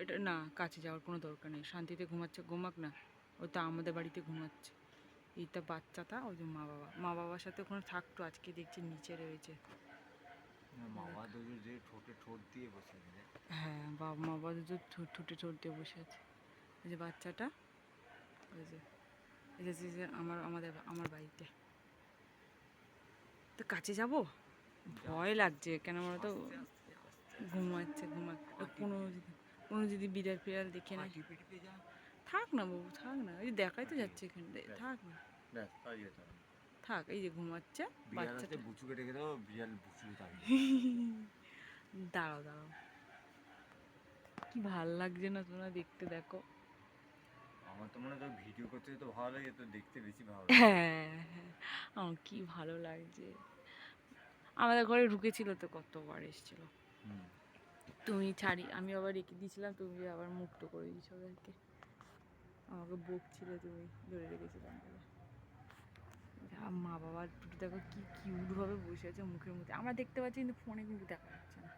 এটা না, কাছে যাওয়ার কোনো দরকার নেই, শান্তিতে ঘুমাচ্ছে, ঘুমাক না। ও তো আমাদের বাড়িতে ঘুমাচ্ছে। এইটা বাচ্চাটা, ওই যে মা বাবার সাথে ওখানে থাকতো, আজকে দেখছি নিচে রয়েছে। মামা দুজো যে ঠোঁটে ঠোঁট দিয়ে বসে আছে। হ্যাঁ, মা বাবা দুটো ঠোঁটে ঠোঁট দিয়ে বসে আছে। এই যে বাচ্চাটা, ওই যে এই যে আমার বাড়িতে। তো কাছে যাব, ভয় লাগছে কেন বলো তো। আস্তে আস্তে আস্তে ঘুমাচ্ছে, ঘুমাক। কোনো যদি বিড়াল ফিড়াল দেখে নেয়। টিপে টিপে যা। থাক না বাবু, থাক না, ওই যে দেখাই তো ঠিক যাচ্ছে আছে, এখানে, ব্যাস থাক না। ব্যাস, তাই যেতে হবে। থাক, এই যে ঘুমাচ্ছে বিড়াল আসলে বাচ্চাটা। বুচুকে রেখে দেবো, বিড়াল বুচু থাকবে। দাঁড়াও দাঁড়াও, কি ভাল লাগছে না তোমরা দেখতে, দেখো। আমার তো মনে হয় তোর ভিডিও করতে তো ভালো লাগে, তো দেখতে বেশি ভালো লাগে। হ্যাঁ হ্যাঁ, আমার কি ভালো লাগছে। আমাদের ঘরে ঢুকেছিল তো, কতবার এসেছিল। হুম। তুমি ছাড়ি, আমি আবার রেখে দিয়েছিলাম, তুমি আবার মুক্ত করে দিয়েছো ওদেরকে। আমাকে বকছিলে তুমি, ধরে রেখেছিলাম বলে। মা বাবা দুটো দেখো কি কিউট ভাবে বসে আছে মুখের মধ্যে, আমরা দেখতে পাচ্ছি কিন্তু ফোনে কিন্তু দেখা যাচ্ছে না।